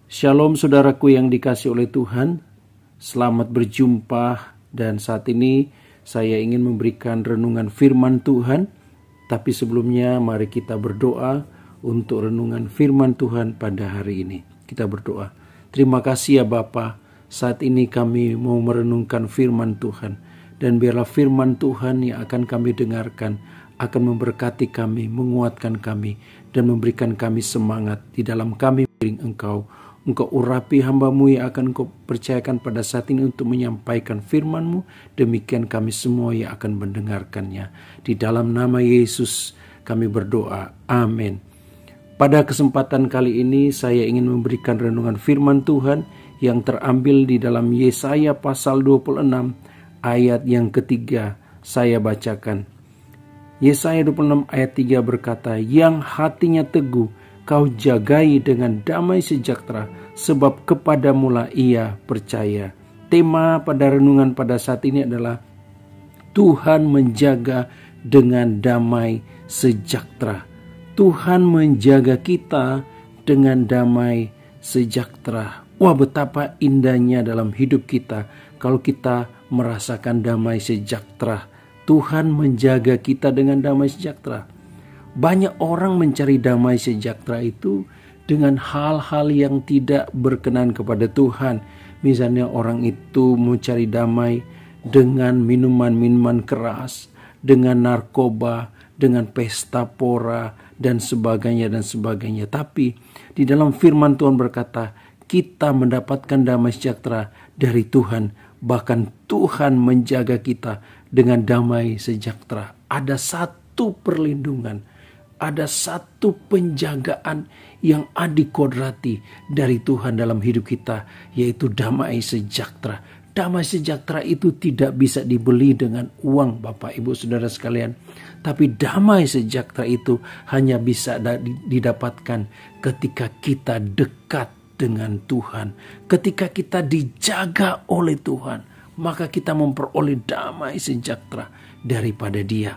Shalom saudaraku yang dikasihi oleh Tuhan. Selamat berjumpa, dan saat ini saya ingin memberikan renungan firman Tuhan. Tapi sebelumnya mari kita berdoa untuk renungan firman Tuhan pada hari ini. Kita berdoa. Terima kasih ya Bapa, saat ini kami mau merenungkan firman Tuhan. Dan biarlah firman Tuhan yang akan kami dengarkan akan memberkati kami, menguatkan kami, dan memberikan kami semangat di dalam kami Engkau. Engkau urapi hamba-Mu yang akan Engkau percayakan pada saat ini untuk menyampaikan firman-Mu. Demikian kami semua yang akan mendengarkannya. Di dalam nama Yesus kami berdoa. Amin. Pada kesempatan kali ini saya ingin memberikan renungan firman Tuhan yang terambil di dalam Yesaya pasal 26 ayat yang ketiga. Saya bacakan. Yesaya 26 ayat 3 berkata, "Yang hatinya teguh, kau jagai dengan damai sejahtera, sebab kepadamulah ia percaya." Tema pada renungan pada saat ini adalah Tuhan menjaga dengan damai sejahtera. Tuhan menjaga kita dengan damai sejahtera. Wah, betapa indahnya dalam hidup kita kalau kita merasakan damai sejahtera. Tuhan menjaga kita dengan damai sejahtera. Banyak orang mencari damai sejahtera itu dengan hal-hal yang tidak berkenan kepada Tuhan. Misalnya orang itu mencari damai dengan minuman-minuman keras, dengan narkoba, dengan pesta pora, dan sebagainya dan sebagainya. Tapi di dalam firman Tuhan berkata, kita mendapatkan damai sejahtera dari Tuhan. Bahkan Tuhan menjaga kita dengan damai sejahtera. Ada satu perlindungan, ada satu penjagaan yang adikodrati dari Tuhan dalam hidup kita, yaitu damai sejahtera. Damai sejahtera itu tidak bisa dibeli dengan uang, Bapak Ibu Saudara sekalian. Tapi damai sejahtera itu hanya bisa didapatkan ketika kita dekat dengan Tuhan. Ketika kita dijaga oleh Tuhan, maka kita memperoleh damai sejahtera daripada Dia.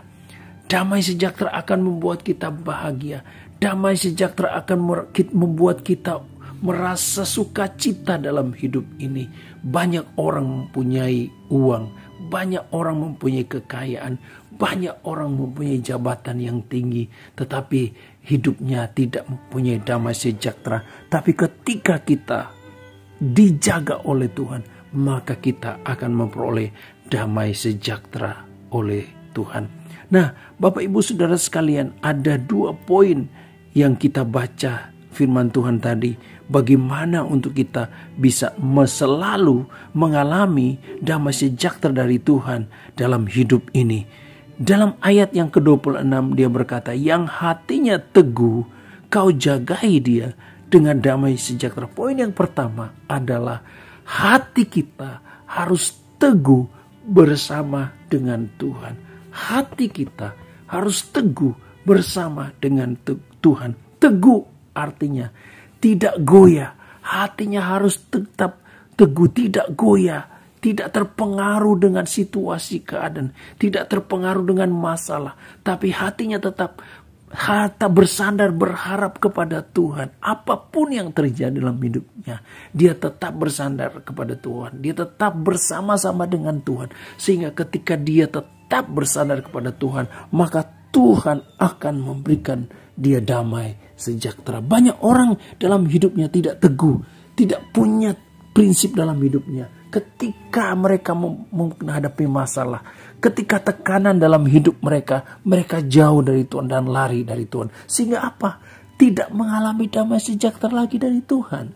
Damai sejahtera akan membuat kita bahagia. Damai sejahtera akan membuat kita merasa sukacita dalam hidup ini. Banyak orang mempunyai uang, banyak orang mempunyai kekayaan, banyak orang mempunyai jabatan yang tinggi, tetapi hidupnya tidak mempunyai damai sejahtera. Tapi ketika kita dijaga oleh Tuhan, maka kita akan memperoleh damai sejahtera oleh Tuhan. Nah, Bapak Ibu Saudara sekalian, ada 2 poin yang kita baca firman Tuhan tadi. Bagaimana untuk kita bisa selalu mengalami damai sejahtera dari Tuhan dalam hidup ini. Dalam ayat yang ke-26 dia berkata, "Yang hatinya teguh, kau jagai dia dengan damai sejahtera." Poin yang pertama adalah hati kita harus teguh bersama dengan Tuhan. Hati kita harus teguh bersama dengan Tuhan. Teguh artinya tidak goyah. Hatinya harus tetap teguh, tidak goyah. Tidak terpengaruh dengan situasi keadaan. Tidak terpengaruh dengan masalah. Tapi hatinya tetap bersandar, berharap kepada Tuhan. Apapun yang terjadi dalam hidupnya, dia tetap bersandar kepada Tuhan. Dia tetap bersama-sama dengan Tuhan. Sehingga ketika dia tetap bersandar kepada Tuhan, maka Tuhan akan memberikan dia damai sejahtera. Banyak orang dalam hidupnya tidak teguh, tidak punya prinsip dalam hidupnya. Ketika mereka menghadapi masalah, ketika tekanan dalam hidup mereka, mereka jauh dari Tuhan dan lari dari Tuhan. Sehingga apa? Tidak mengalami damai sejahtera lagi dari Tuhan.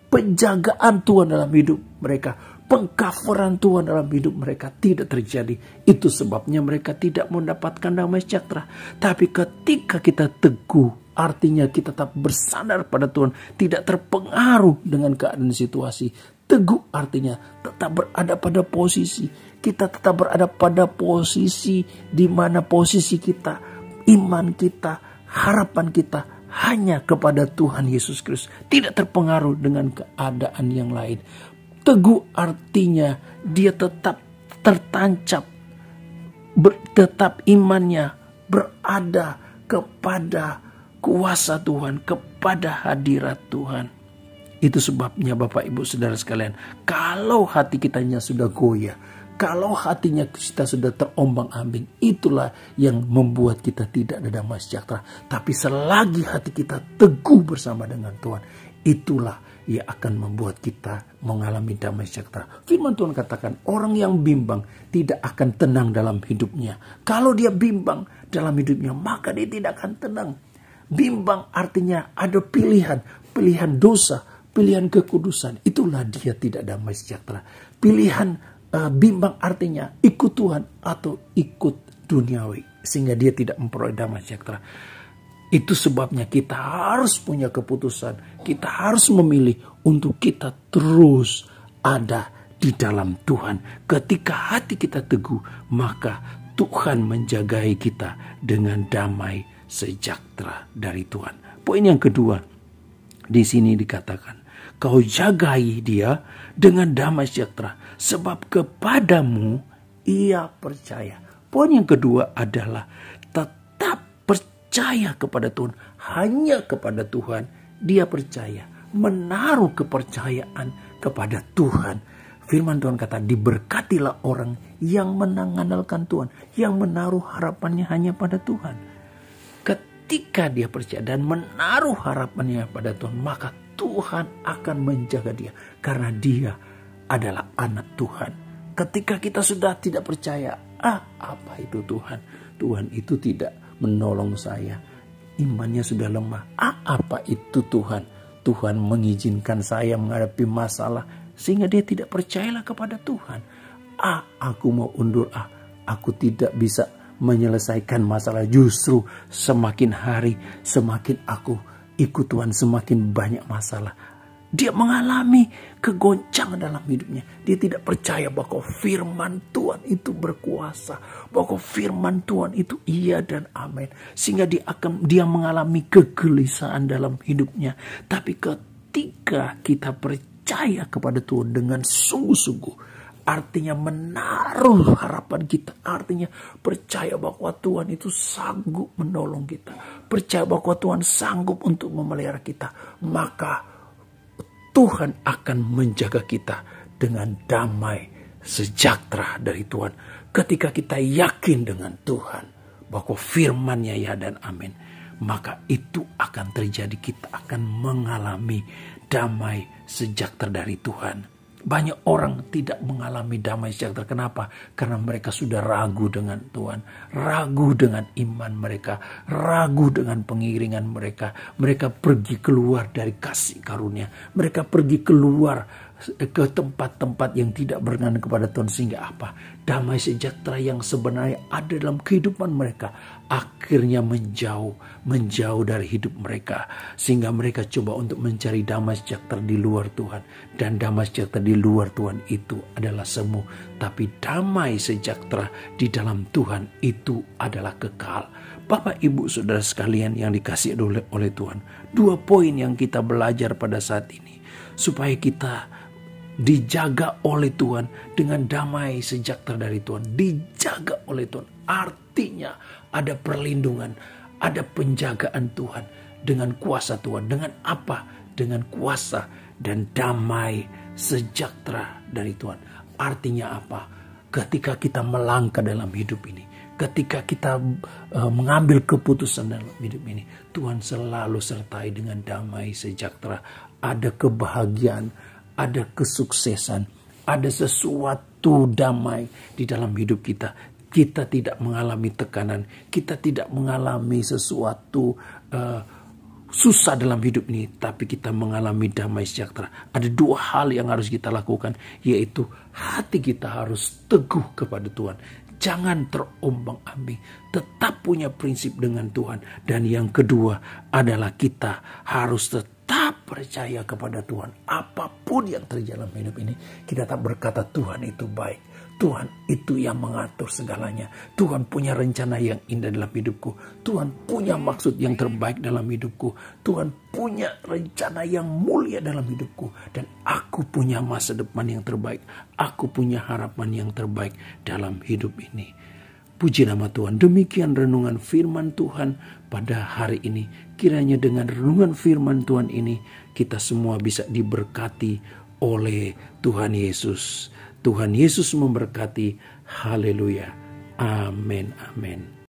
Penjagaan Tuhan dalam hidup mereka, pengcoveran Tuhan dalam hidup mereka tidak terjadi. Itu sebabnya mereka tidak mendapatkan damai sejahtera. Tapi ketika kita teguh, artinya kita tetap bersandar pada Tuhan, tidak terpengaruh dengan keadaan situasi. Teguh artinya tetap berada pada posisi. Kita tetap berada pada posisi di mana posisi kita, iman kita, harapan kita hanya kepada Tuhan Yesus Kristus. Tidak terpengaruh dengan keadaan yang lain. Teguh artinya dia tetap tertancap, tetap imannya berada kepada kuasa Tuhan, kepada hadirat Tuhan. Itu sebabnya Bapak Ibu Saudara sekalian, kalau hati kitanya sudah goyah, kalau hatinya kita sudah terombang-ambing, itulah yang membuat kita tidak ada damai sejahtera. Tapi selagi hati kita teguh bersama dengan Tuhan, itulah yang akan membuat kita mengalami damai sejahtera. Firman Tuhan katakan, orang yang bimbang tidak akan tenang dalam hidupnya. Kalau dia bimbang dalam hidupnya, maka dia tidak akan tenang. Bimbang artinya ada pilihan dosa, pilihan kekudusan. Itulah dia tidak damai sejahtera. Pilihan bimbang artinya ikut Tuhan atau ikut duniawi, sehingga dia tidak memperoleh damai sejahtera. Itu sebabnya kita harus punya keputusan. Kita harus memilih untuk kita terus ada di dalam Tuhan. Ketika hati kita teguh, maka Tuhan menjagai kita dengan damai sejahtera dari Tuhan. Poin yang kedua, di sini dikatakan, kau jagai dia dengan damai sejahtera, sebab kepadamu ia percaya. Poin yang kedua adalah tetap percaya kepada Tuhan. Hanya kepada Tuhan dia percaya. Menaruh kepercayaan kepada Tuhan. Firman Tuhan kata, diberkatilah orang yang mengandalkan Tuhan, yang menaruh harapannya hanya pada Tuhan. Ketika dia percaya dan menaruh harapannya pada Tuhan, maka Tuhan akan menjaga dia, karena dia adalah anak Tuhan. Ketika kita sudah tidak percaya, apa itu Tuhan? Tuhan itu tidak menolong saya, imannya sudah lemah. Apa itu Tuhan? Tuhan mengizinkan saya menghadapi masalah sehingga dia tidak percayalah kepada Tuhan. Aku mau undur, aku tidak bisa menyelesaikan masalah. Justru semakin hari semakin aku ikut Tuhan, semakin banyak masalah. Dia mengalami kegoncangan dalam hidupnya. Dia tidak percaya bahwa firman Tuhan itu berkuasa, bahwa firman Tuhan itu iya dan amin, sehingga dia mengalami kegelisahan dalam hidupnya. Tapi ketika kita percaya kepada Tuhan dengan sungguh-sungguh, artinya menaruh harapan kita, artinya percaya bahwa Tuhan itu sanggup menolong kita, percaya bahwa Tuhan sanggup untuk memelihara kita, maka Tuhan akan menjaga kita dengan damai sejahtera dari Tuhan. Ketika kita yakin dengan Tuhan bahwa firman-Nya ya dan amin, maka itu akan terjadi. Kita akan mengalami damai sejahtera dari Tuhan. Banyak orang tidak mengalami damai sejahtera. Kenapa? Karena mereka sudah ragu dengan Tuhan, ragu dengan iman mereka, ragu dengan pengiringan mereka. Mereka pergi keluar dari kasih karunia. Mereka pergi keluar ke tempat-tempat yang tidak berkenan kepada Tuhan. Sehingga apa? Damai sejahtera yang sebenarnya ada dalam kehidupan mereka akhirnya menjauh dari hidup mereka. Sehingga mereka coba untuk mencari damai sejahtera di luar Tuhan. Dan damai sejahtera di luar Tuhan itu adalah semu. Tapi damai sejahtera di dalam Tuhan itu adalah kekal. Bapak, Ibu, Saudara sekalian yang dikasihi oleh Tuhan, 2 poin yang kita belajar pada saat ini, supaya kita dijaga oleh Tuhan dengan damai sejahtera dari Tuhan. Dijaga oleh Tuhan artinya ada perlindungan, ada penjagaan Tuhan dengan kuasa Tuhan. Dengan apa? Dengan kuasa dan damai sejahtera dari Tuhan. Artinya apa? Ketika kita melangkah dalam hidup ini, ketika kita mengambil keputusan dalam hidup ini, Tuhan selalu sertai dengan damai sejahtera. Ada kebahagiaan, ada kesuksesan, ada sesuatu damai di dalam hidup kita. Kita tidak mengalami tekanan, kita tidak mengalami sesuatu susah dalam hidup ini, tapi kita mengalami damai sejahtera. Ada 2 hal yang harus kita lakukan, yaitu hati kita harus teguh kepada Tuhan. Jangan terombang-ambing, tetap punya prinsip dengan Tuhan. Dan yang kedua adalah kita harus tetap percaya kepada Tuhan. Apapun yang terjadi dalam hidup ini, kita tetap berkata Tuhan itu baik. Tuhan itu yang mengatur segalanya. Tuhan punya rencana yang indah dalam hidupku. Tuhan punya maksud yang terbaik dalam hidupku. Tuhan punya rencana yang mulia dalam hidupku. Dan aku punya masa depan yang terbaik. Aku punya harapan yang terbaik dalam hidup ini. Puji nama Tuhan. Demikian renungan firman Tuhan pada hari ini. Kiranya dengan renungan firman Tuhan ini kita semua bisa diberkati oleh Tuhan Yesus. Tuhan Yesus memberkati. Haleluya. Amin. Amin.